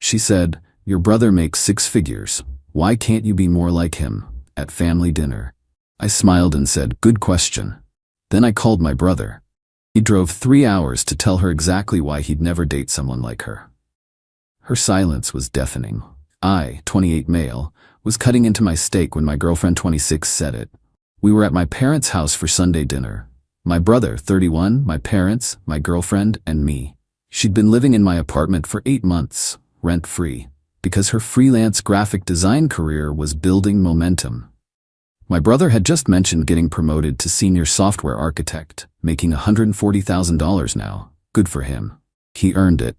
She said, "Your brother makes six figures. Why can't you be more like him?" At family dinner. I smiled and said, "Good question." Then I called my brother. He drove 3 hours to tell her exactly why he'd never date someone like her. Her silence was deafening. I, 28 male, was cutting into my steak when my girlfriend 26 said it. We were at my parents' house for Sunday dinner. My brother, 31, my parents, my girlfriend, and me. She'd been living in my apartment for 8 months, rent-free, because her freelance graphic design career was building momentum. My brother had just mentioned getting promoted to senior software architect, making $140,000 now. Good for him. He earned it.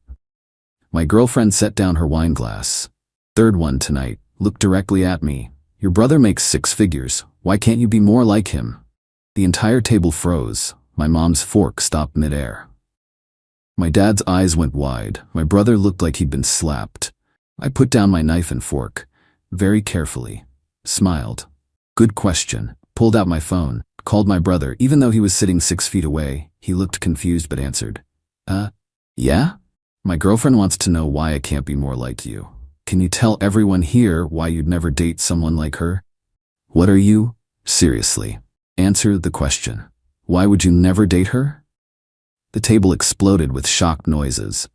My girlfriend set down her wine glass. "Third one tonight," looked directly at me. "Your brother makes six figures. Why can't you be more like him?" The entire table froze. My mom's fork stopped midair. My dad's eyes went wide. My brother looked like he'd been slapped. I put down my knife and fork, very carefully, smiled. "Good question." Pulled out my phone, called my brother. Even though he was sitting 6 feet away, he looked confused but answered. Yeah? "My girlfriend wants to know why I can't be more like you. Can you tell everyone here why you'd never date someone like her?" "What are you? Seriously. Answer the question. Why would you never date her?" The table exploded with shocked noises.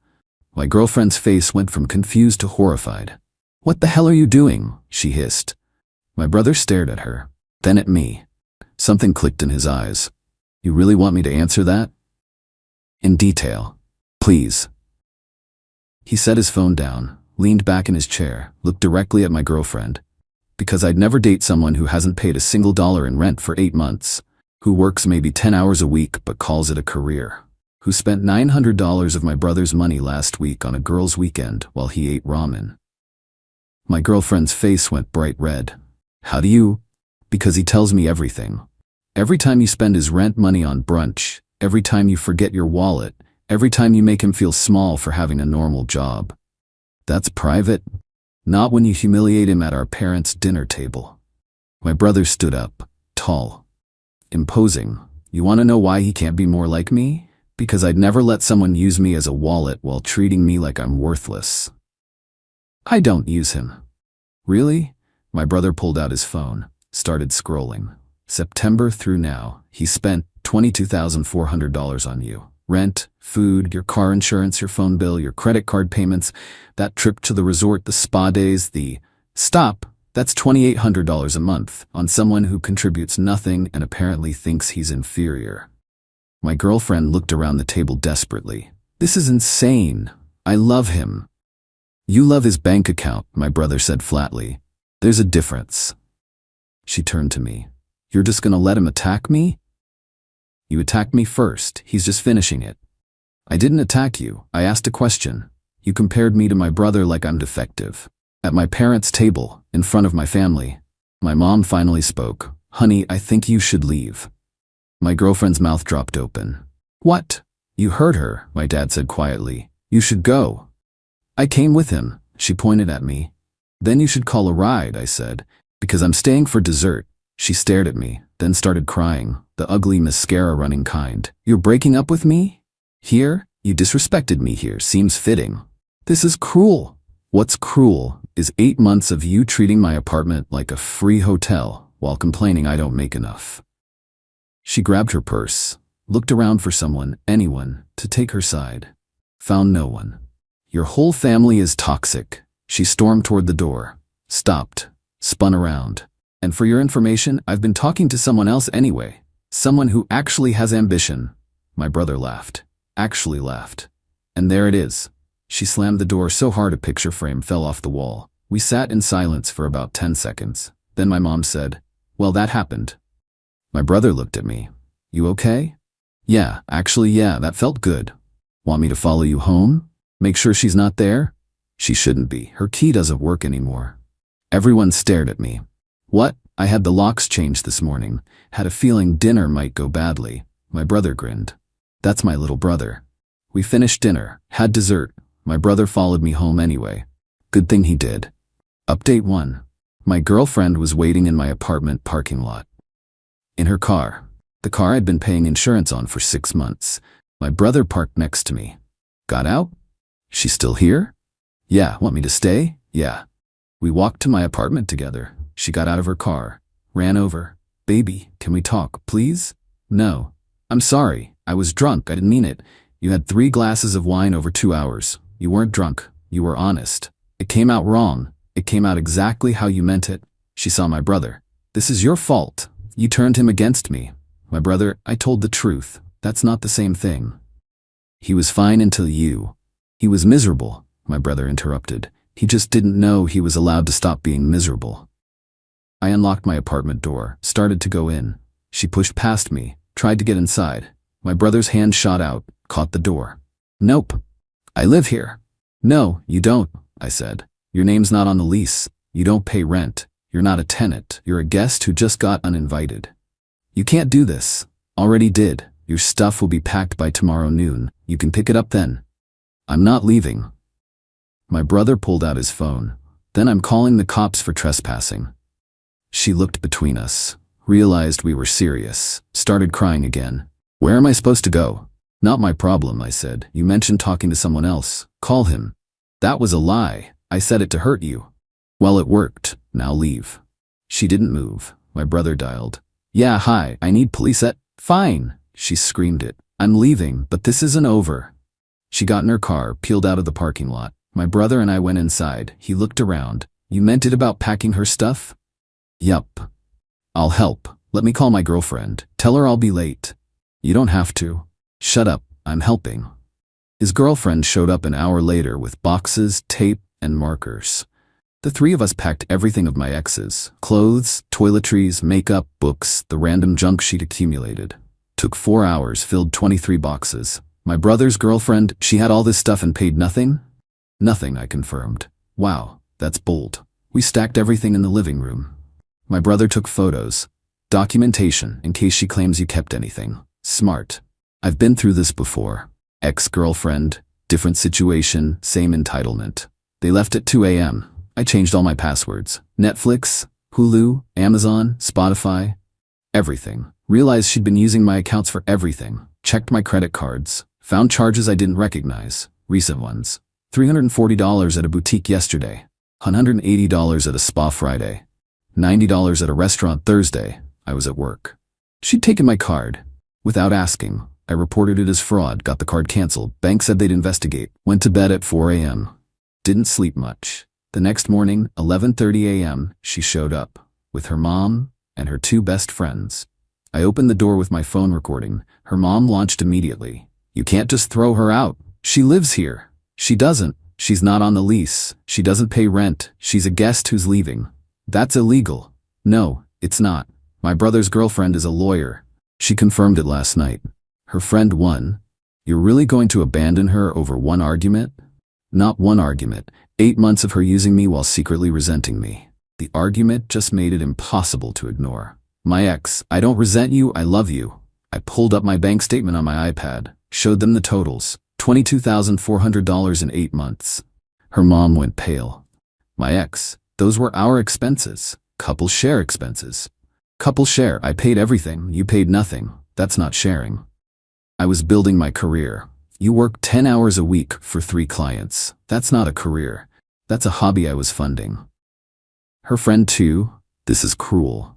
My girlfriend's face went from confused to horrified. "What the hell are you doing?" she hissed. My brother stared at her, then at me. Something clicked in his eyes. "You really want me to answer that?" "In detail. Please." He set his phone down, leaned back in his chair, looked directly at my girlfriend. "Because I'd never date someone who hasn't paid a single dollar in rent for 8 months, who works maybe 10 hours a week but calls it a career, who spent $900 of my brother's money last week on a girl's weekend while he ate ramen." My girlfriend's face went bright red. "How do you?" "Because he tells me everything. Every time you spend his rent money on brunch, every time you forget your wallet, every time you make him feel small for having a normal job. That's private. Not when you humiliate him at our parents' dinner table." My brother stood up, tall, imposing. "You want to know why he can't be more like me? Because I'd never let someone use me as a wallet while treating me like I'm worthless." "I don't use him." "Really?" My brother pulled out his phone, started scrolling. "September through now, he spent $22,400 on you. Rent, food, your car insurance, your phone bill, your credit card payments, that trip to the resort, the spa days, the..." "Stop! That's $2,800 a month on someone who contributes nothing and apparently thinks he's inferior." My girlfriend looked around the table desperately. "This is insane. I love him." "You love his bank account," my brother said flatly. "There's a difference." She turned to me. "You're just gonna let him attack me?" "You attacked me first. He's just finishing it." "I didn't attack you. I asked a question. You compared me to my brother like I'm defective. At my parents' table, in front of my family." My mom finally spoke. "Honey, I think you should leave." My girlfriend's mouth dropped open. "What?" "You heard her," my dad said quietly. "You should go." "I came with him." She pointed at me. "Then you should call a ride," I said, "because I'm staying for dessert." She stared at me, then started crying, the ugly mascara running kind. "You're breaking up with me? Here? You disrespected me here. Seems fitting." "This is cruel." "What's cruel is 8 months of you treating my apartment like a free hotel while complaining I don't make enough." She grabbed her purse, looked around for someone, anyone, to take her side. Found no one. "Your whole family is toxic." She stormed toward the door, stopped, spun around. "And for your information, I've been talking to someone else anyway. Someone who actually has ambition." My brother laughed. Actually laughed. "And there it is." She slammed the door so hard a picture frame fell off the wall. We sat in silence for about 10 seconds. Then my mom said, "Well, that happened." My brother looked at me. "You okay?" "Yeah, actually yeah, that felt good." "Want me to follow you home? Make sure she's not there?" "She shouldn't be. Her key doesn't work anymore." Everyone stared at me. "What?" "I had the locks changed this morning. Had a feeling dinner might go badly." My brother grinned. "That's my little brother." We finished dinner, had dessert. My brother followed me home anyway. Good thing he did. Update 1. My girlfriend was waiting in my apartment parking lot. In her car. The car I'd been paying insurance on for 6 months. My brother parked next to me. Got out? She's still here? Yeah, want me to stay? Yeah. We walked to my apartment together. She got out of her car, ran over. Baby, can we talk, please? No. I'm sorry. I was drunk. I didn't mean it. You had 3 glasses of wine over 2 hours. You weren't drunk. You were honest. It came out wrong. It came out exactly how you meant it. She saw my brother. This is your fault. You turned him against me. My brother, I told the truth. That's not the same thing. He was fine until you. He was miserable, my brother interrupted. He just didn't know he was allowed to stop being miserable. I unlocked my apartment door, started to go in. She pushed past me, tried to get inside. My brother's hand shot out, caught the door. Nope. I live here. No, you don't, I said. Your name's not on the lease. You don't pay rent. You're not a tenant. You're a guest who just got uninvited. You can't do this. Already did. Your stuff will be packed by tomorrow noon. You can pick it up then. I'm not leaving. My brother pulled out his phone. Then I'm calling the cops for trespassing. She looked between us, realized we were serious, started crying again. Where am I supposed to go? Not my problem, I said. You mentioned talking to someone else. Call him. That was a lie. I said it to hurt you. Well, it worked. Now leave. She didn't move. My brother dialed. Yeah, hi, I need police at... Fine. She screamed it. I'm leaving, but this isn't over. She got in her car, peeled out of the parking lot. My brother and I went inside. He looked around. You meant it about packing her stuff? Yup. I'll help. Let me call my girlfriend. Tell her I'll be late. You don't have to. Shut up. I'm helping. His girlfriend showed up an hour later with boxes, tape, and markers. The 3 of us packed everything of my ex's. Clothes, toiletries, makeup, books, the random junk she'd accumulated. Took 4 hours, filled 23 boxes. My brother's girlfriend, she had all this stuff and paid nothing? Nothing, I confirmed. Wow, that's bold. We stacked everything in the living room. My brother took photos. Documentation, in case she claims you kept anything. Smart. I've been through this before. Ex-girlfriend, different situation, same entitlement. They left at 2 a.m. I changed all my passwords. Netflix, Hulu, Amazon, Spotify, everything. Realized she'd been using my accounts for everything. Checked my credit cards. Found charges I didn't recognize. Recent ones. $340 at a boutique yesterday. $180 at a spa Friday. $90 at a restaurant Thursday. I was at work. She'd taken my card. Without asking, I reported it as fraud, got the card canceled. Bank said they'd investigate. Went to bed at 4 a.m. Didn't sleep much. The next morning, 11:30 a.m., she showed up. With her mom and her 2 best friends. I opened the door with my phone recording. Her mom launched immediately. You can't just throw her out. She lives here. She doesn't. She's not on the lease. She doesn't pay rent. She's a guest who's leaving. That's illegal. No, it's not. My brother's girlfriend is a lawyer. She confirmed it last night. Her friend won. You're really going to abandon her over one argument? Not one argument. 8 months of her using me while secretly resenting me. The argument just made it impossible to ignore. My ex, I don't resent you, I love you. I pulled up my bank statement on my iPad, showed them the totals. $22,400 in 8 months. Her mom went pale. My ex, those were our expenses. Couple share expenses. Couple share, I paid everything, you paid nothing. That's not sharing. I was building my career. You work 10 hours a week for 3 clients. That's not a career. That's a hobby I was funding. Her friend too? This is cruel.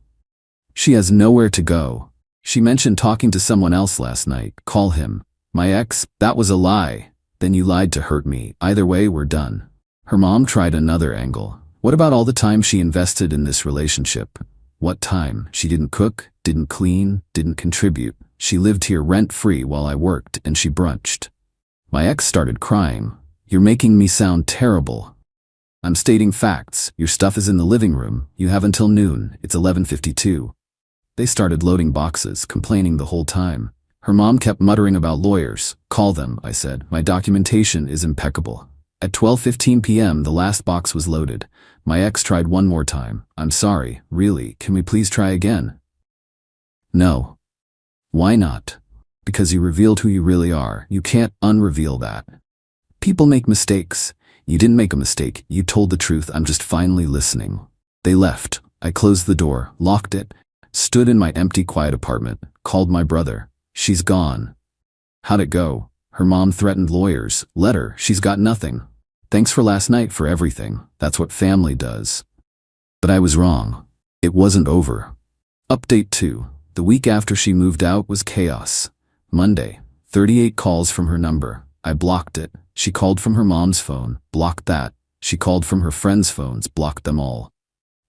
She has nowhere to go. She mentioned talking to someone else last night. Call him. My ex, that was a lie. Then you lied to hurt me. Either way, we're done. Her mom tried another angle. What about all the time she invested in this relationship? What time? She didn't cook, didn't clean, didn't contribute. She lived here rent-free while I worked, and she brunched. My ex started crying. You're making me sound terrible. I'm stating facts. Your stuff is in the living room. You have until noon. It's 11:52. They started loading boxes, complaining the whole time. Her mom kept muttering about lawyers. Call them, I said. My documentation is impeccable. At 12:15 p.m., the last box was loaded. My ex tried one more time. I'm sorry, really, can we please try again? No. Why not? Because you revealed who you really are. You can't unreveal that. People make mistakes. You didn't make a mistake. You told the truth. I'm just finally listening. They left. I closed the door, locked it, stood in my empty, quiet apartment, called my brother. She's gone. How'd it go? Her mom threatened lawyers. Let her. She's got nothing. Thanks for last night for everything. That's what family does. But I was wrong. It wasn't over. Update 2. The week after she moved out was chaos. Monday, 38 calls from her number. I blocked it. She called from her mom's phone. Blocked that. She called from her friends' phones. Blocked them all.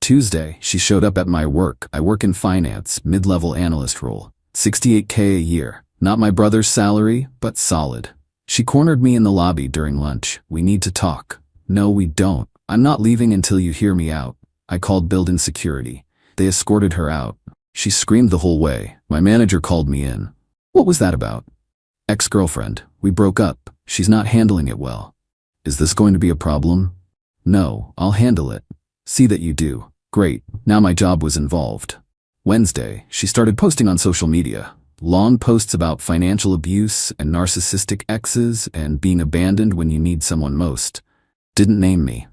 Tuesday, she showed up at my work. I work in finance, mid-level analyst role. $68K a year. Not my brother's salary, but solid. She cornered me in the lobby during lunch. We need to talk. No, we don't. I'm not leaving until you hear me out. I called build-in security. They escorted her out. She screamed the whole way. My manager called me in. What was that about? Ex-girlfriend. We broke up. She's not handling it well. Is this going to be a problem? No, I'll handle it. See that you do. Great. Now my job was involved. Wednesday, she started posting on social media. Long posts about financial abuse and narcissistic exes and being abandoned when you need someone most. Didn't name me.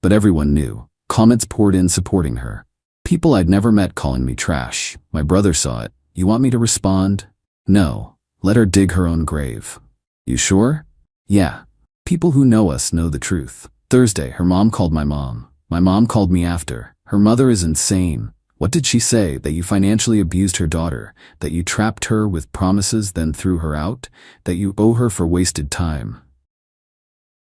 But everyone knew. Comments poured in supporting her. People I'd never met calling me trash. My brother saw it. You want me to respond? No. Let her dig her own grave. You sure? Yeah. People who know us know the truth. Thursday, her mom called my mom. My mom called me after. Her mother is insane. What did she say? That you financially abused her daughter, that you trapped her with promises then threw her out, that you owe her for wasted time.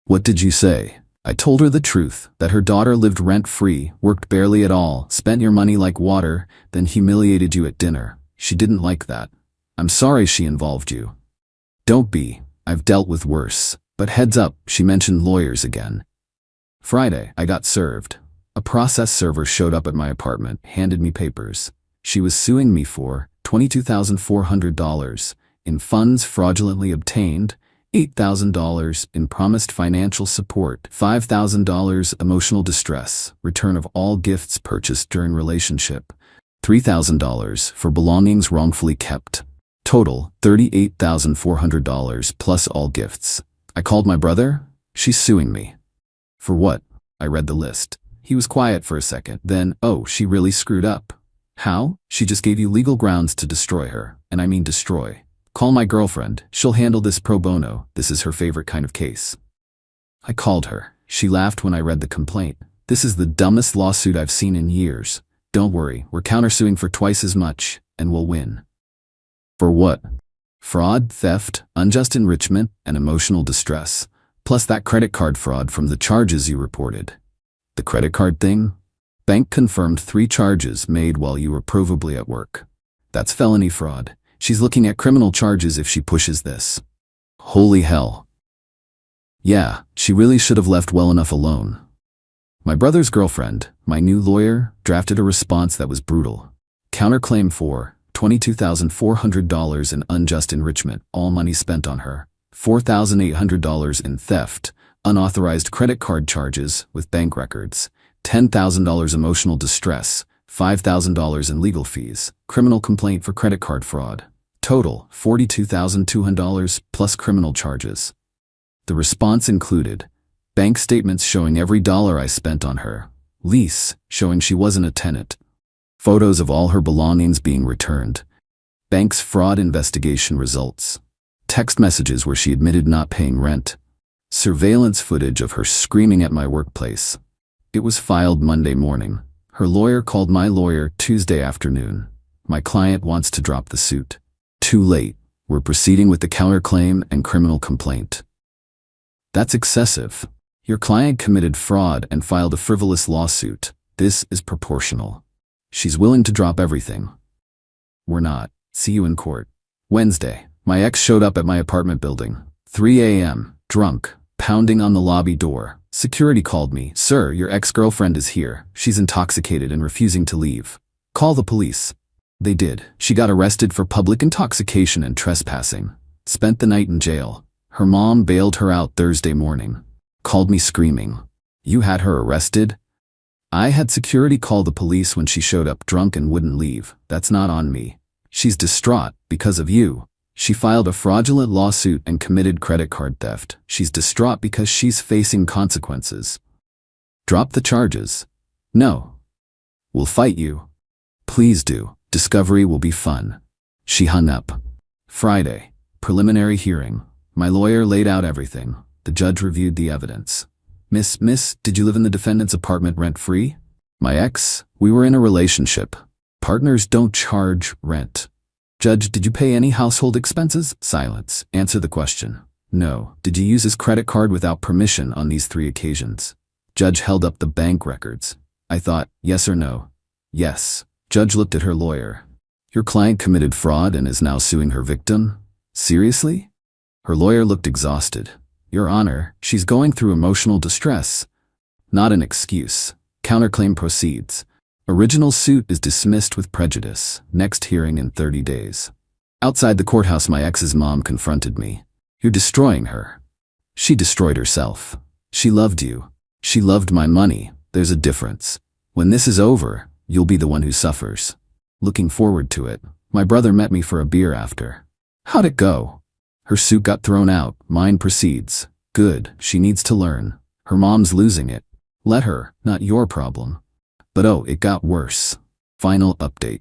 What did you say? I told her the truth, that her daughter lived rent-free, worked barely at all, spent your money like water, then humiliated you at dinner. She didn't like that. I'm sorry she involved you. Don't be. I've dealt with worse. But heads up, she mentioned lawyers again. Friday, I got served. A process server showed up at my apartment, handed me papers. She was suing me for $22,400 in funds fraudulently obtained, $8,000 in promised financial support, $5,000 emotional distress, return of all gifts purchased during relationship, $3,000 for belongings wrongfully kept. Total, $38,400 plus all gifts. I called my brother. She's suing me. For what? I read the list. He was quiet for a second, then, oh, she really screwed up. How? She just gave you legal grounds to destroy her, and I mean destroy. Call my girlfriend, she'll handle this pro bono, this is her favorite kind of case. I called her. She laughed when I read the complaint. This is the dumbest lawsuit I've seen in years. Don't worry, we're countersuing for twice as much, and we'll win. For what? Fraud, theft, unjust enrichment, and emotional distress, plus that credit card fraud from the charges you reported. The credit card thing? Bank confirmed 3 charges made while you were provably at work. That's felony fraud. She's looking at criminal charges if she pushes this. Holy hell. Yeah, she really should have left well enough alone. My brother's girlfriend, my new lawyer, drafted a response that was brutal. Counterclaim for $22,400 in unjust enrichment, all money spent on her. $4,800 in theft, unauthorized credit card charges with bank records, $10,000 emotional distress, $5,000 in legal fees, criminal complaint for credit card fraud. Total, $42,200 plus criminal charges. The response included bank statements showing every dollar I spent on her, lease showing she wasn't a tenant, photos of all her belongings being returned, bank's fraud investigation results, text messages where she admitted not paying rent, surveillance footage of her screaming at my workplace. It was filed Monday morning. Her lawyer called my lawyer Tuesday afternoon. My client wants to drop the suit. Too late. We're proceeding with the counterclaim and criminal complaint. That's excessive. Your client committed fraud and filed a frivolous lawsuit. This is proportional. She's willing to drop everything. We're not. See you in court. Wednesday, my ex showed up at my apartment building. 3 a.m., drunk, pounding on the lobby door. Security called me. Sir, your ex-girlfriend is here. She's intoxicated and refusing to leave. Call the police. They did. She got arrested for public intoxication and trespassing. Spent the night in jail. Her mom bailed her out Thursday morning. Called me screaming. You had her arrested? I had security call the police when she showed up drunk and wouldn't leave. That's not on me. She's distraught because of you. She filed a fraudulent lawsuit and committed credit card theft. She's distraught because she's facing consequences. Drop the charges. No. We'll fight you. Please do. Discovery will be fun. She hung up. Friday. Preliminary hearing. My lawyer laid out everything. The judge reviewed the evidence. Miss, did you live in the defendant's apartment rent-free? My ex, we were in a relationship. Partners don't charge rent. Judge, did you pay any household expenses? Silence. Answer the question. No. Did you use his credit card without permission on these 3 occasions? Judge held up the bank records. I thought, yes or no? Yes. Judge looked at her lawyer. Your client committed fraud and is now suing her victim? Seriously? Her lawyer looked exhausted. Your Honor, she's going through emotional distress. Not an excuse. Counterclaim proceeds. Original suit is dismissed with prejudice. Next hearing in 30 days. Outside the courthouse, my ex's mom confronted me. You're destroying her. She destroyed herself. She loved you. She loved my money. There's a difference. When this is over, you'll be the one who suffers. Looking forward to it. My brother met me for a beer after. How'd it go? Her suit got thrown out. Mine proceeds. Good. She needs to learn. Her mom's losing it. Let her, not your problem. But oh, it got worse. Final update.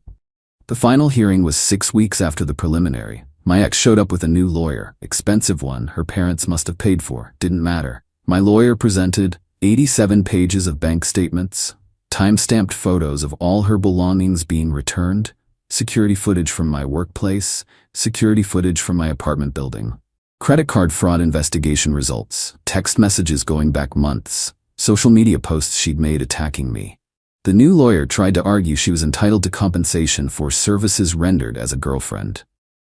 The final hearing was 6 weeks after the preliminary. My ex showed up with a new lawyer, expensive one her parents must have paid for, didn't matter. My lawyer presented 87 pages of bank statements, time-stamped photos of all her belongings being returned, security footage from my workplace, security footage from my apartment building, credit card fraud investigation results, text messages going back months, social media posts she'd made attacking me. The new lawyer tried to argue she was entitled to compensation for services rendered as a girlfriend.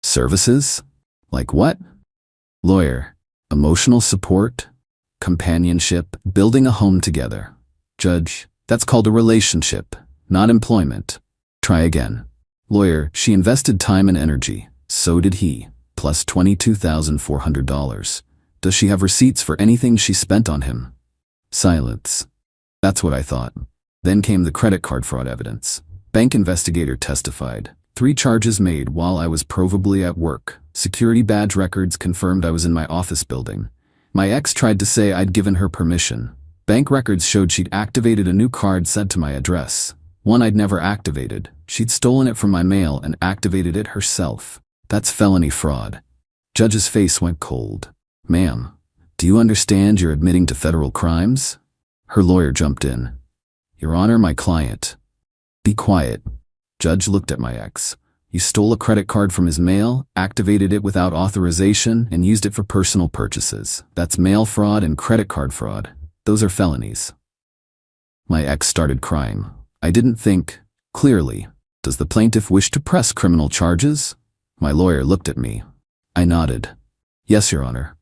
Services? Like what? Lawyer. Emotional support? Companionship? Building a home together? Judge. That's called a relationship, not employment. Try again. Lawyer. She invested time and energy. So did he. Plus $22,400. Does she have receipts for anything she spent on him? Silence. That's what I thought. Then came the credit card fraud evidence. Bank investigator testified. 3 charges made while I was probably at work. Security badge records confirmed I was in my office building. My ex tried to say I'd given her permission. Bank records showed she'd activated a new card sent to my address. One I'd never activated. She'd stolen it from my mail and activated it herself. That's felony fraud. Judge's face went cold. Ma'am, do you understand you're admitting to federal crimes? Her lawyer jumped in. Your Honor, my client. Be quiet. Judge looked at my ex. You stole a credit card from his mail, activated it without authorization, and used it for personal purchases. That's mail fraud and credit card fraud. Those are felonies. My ex started crying. I didn't think clearly. Does the plaintiff wish to press criminal charges? My lawyer looked at me. I nodded. Yes, Your Honor.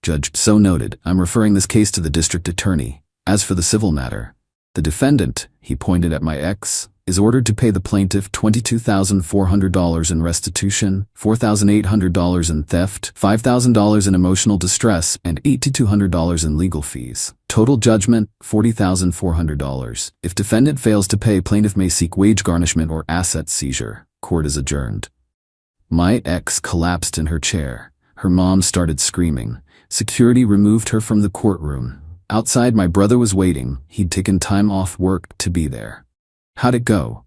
Judge, so noted. I'm referring this case to the district attorney. As for the civil matter, the defendant, he pointed at my ex, is ordered to pay the plaintiff $22,400 in restitution, $4,800 in theft, $5,000 in emotional distress, and $8,200 in legal fees. Total judgment, $40,400. If defendant fails to pay, plaintiff may seek wage garnishment or asset seizure. Court is adjourned. My ex collapsed in her chair. Her mom started screaming. Security removed her from the courtroom. Outside, my brother was waiting. He'd taken time off work to be there. How'd it go?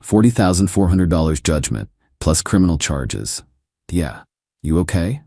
$40,400 judgment, plus criminal charges. Yeah. You okay?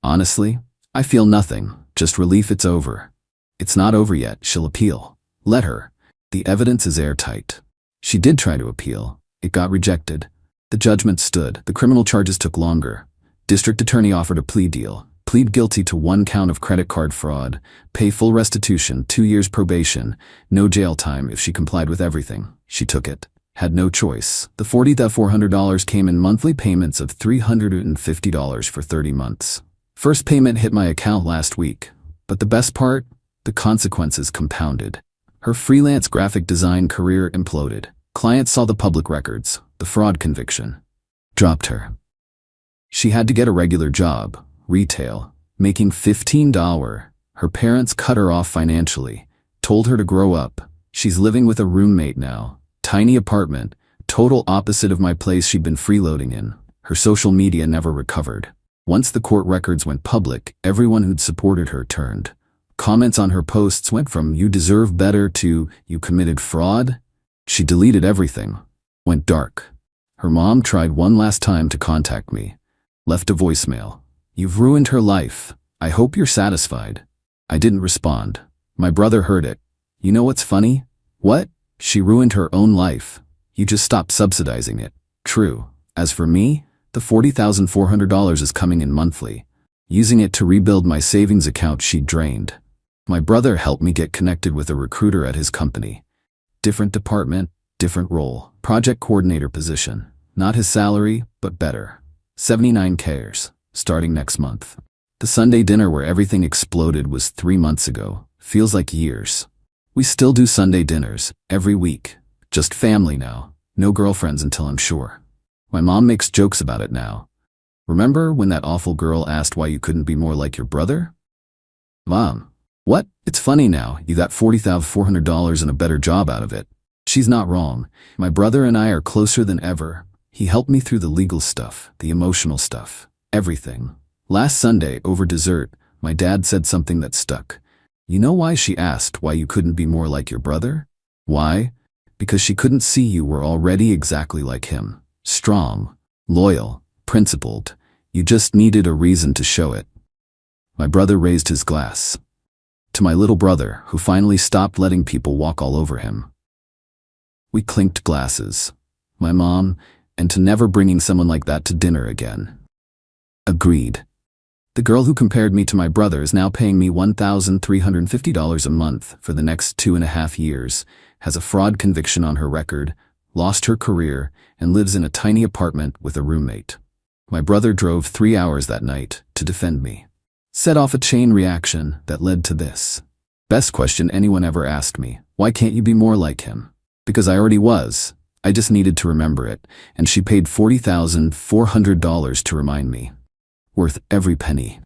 Honestly, I feel nothing, just relief it's over. It's not over yet, she'll appeal. Let her. The evidence is airtight. She did try to appeal. It got rejected. The judgment stood. The criminal charges took longer. District attorney offered a plea deal. Plead guilty to 1 count of credit card fraud, pay full restitution, 2 years probation, no jail time if she complied with everything. She took it. Had no choice. The $40,400 came in monthly payments of $350 for 30 months. First payment hit my account last week. But the best part? The consequences compounded. Her freelance graphic design career imploded. Clients saw the public records. The fraud conviction dropped her. She had to get a regular job. Retail, making $15. Her parents cut her off financially, told her to grow up. She's living with a roommate now. Tiny apartment, total opposite of my place she'd been freeloading in. Her social media never recovered. Once the court records went public, everyone who'd supported her turned. Comments on her posts went from "you deserve better" to "you committed fraud." She deleted everything. Went dark. Her mom tried one last time to contact me. Left a voicemail. You've ruined her life. I hope you're satisfied. I didn't respond. My brother heard it. You know what's funny? What? She ruined her own life. You just stopped subsidizing it. True. As for me, the $40,400 is coming in monthly. Using it to rebuild my savings account she drained. My brother helped me get connected with a recruiter at his company. Different department, different role. Project coordinator position. Not his salary, but better. 79K, starting next month. The Sunday dinner where everything exploded was 3 months ago. Feels like years. We still do Sunday dinners, every week. Just family now. No girlfriends until I'm sure. My mom makes jokes about it now. Remember when that awful girl asked why you couldn't be more like your brother? Mom. What? It's funny now, you got $40,400 and a better job out of it. She's not wrong. My brother and I are closer than ever. He helped me through the legal stuff, the emotional stuff, everything. Last Sunday, over dessert, my dad said something that stuck. You know why she asked why you couldn't be more like your brother? Why? Because she couldn't see you were already exactly like him. Strong, loyal, principled. You just needed a reason to show it. My brother raised his glass. To my little brother, who finally stopped letting people walk all over him. We clinked glasses. My mom, and to never bringing someone like that to dinner again. Agreed. The girl who compared me to my brother is now paying me $1,350 a month for the next 2.5 years, has a fraud conviction on her record, lost her career, and lives in a tiny apartment with a roommate. My brother drove 3 hours that night to defend me. Set off a chain reaction that led to this. Best question anyone ever asked me, why can't you be more like him? Because I already was. I just needed to remember it, and she paid $40,400 to remind me. Worth every penny.